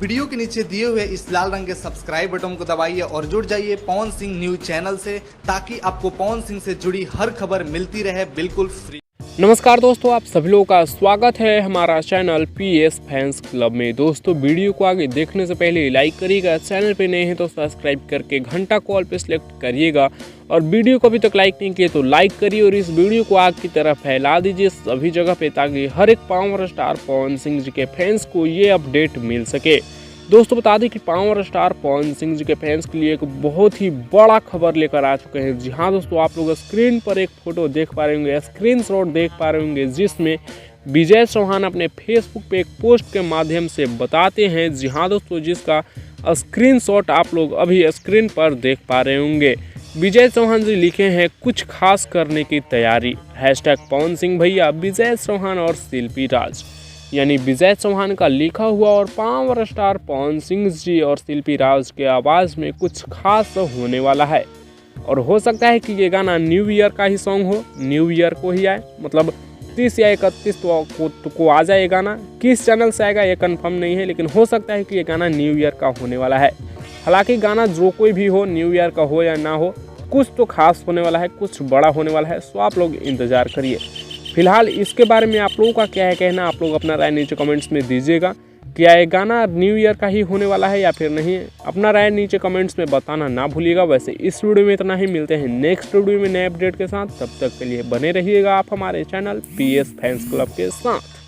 Video के नीचे दिए हुए इस लाल रंग के सब्सक्राइब बटन को दबाइए और जुड़ जाइए पवन सिंह न्यूज चैनल से, ताकि आपको पवन सिंह से जुड़ी हर खबर मिलती रहे बिल्कुल फ्री। नमस्कार दोस्तों, आप सभी लोगों का स्वागत है हमारा चैनल पीएस फैंस क्लब में। दोस्तों, वीडियो को आगे देखने से पहले लाइक करिएगा, चैनल पे नए हैं तो सब्सक्राइब करके घंटा कॉल पे सिलेक्ट करिएगा, और वीडियो को अभी तक लाइक नहीं किए तो लाइक करिए और इस वीडियो को आग की तरफ फैला दीजिए सभी जगह पे, ताकि हर एक पावर स्टार पवन सिंह जी के फैंस को ये अपडेट मिल सके। दोस्तों, बता दें कि पावर स्टार पवन सिंह जी के फैंस के लिए एक बहुत ही बड़ा खबर लेकर आ चुके हैं। जी हाँ दोस्तों, आप लोग स्क्रीन पर एक फोटो देख पा रहे होंगे, स्क्रीनशॉट देख पा रहे होंगे, जिसमें विजय चौहान अपने फेसबुक पे एक पोस्ट के माध्यम से बताते हैं। जी हाँ दोस्तों, जिसका स्क्रीनशॉट आप लोग अभी स्क्रीन पर देख पा रहे होंगे। विजय चौहान जी लिखे हैं कुछ खास करने की तैयारी, हैशटैग पवन सिंह भैया, विजय चौहान और शिल्पी राज। यानी विजय चौहान का लिखा हुआ और पावर स्टार पवन सिंह जी और शिल्पी राज के आवाज़ में कुछ खास होने वाला है। और हो सकता है कि ये गाना न्यू ईयर का ही सॉन्ग हो, न्यू ईयर को ही आए, मतलब 30 या 31 को आ जाए ये गाना। किस चैनल से आएगा ये कंफर्म नहीं है, लेकिन हो सकता है कि ये गाना न्यू ईयर का होने वाला है। हालांकि गाना जो कोई भी हो, न्यू ईयर का हो या ना हो, कुछ तो खास होने वाला है, कुछ बड़ा होने वाला है। सो आप लोग इंतज़ार करिए। फिलहाल इसके बारे में आप लोगों का क्या है कहना, आप लोग अपना राय नीचे कमेंट्स में दीजिएगा। क्या ये गाना न्यू ईयर का ही होने वाला है या फिर नहीं है? अपना राय नीचे कमेंट्स में बताना ना भूलिएगा। वैसे इस वीडियो में इतना ही, मिलते हैं नेक्स्ट वीडियो में नए अपडेट के साथ। तब तक के लिए बने रहिएगा आप हमारे चैनल पीएस फैंस क्लब के साथ।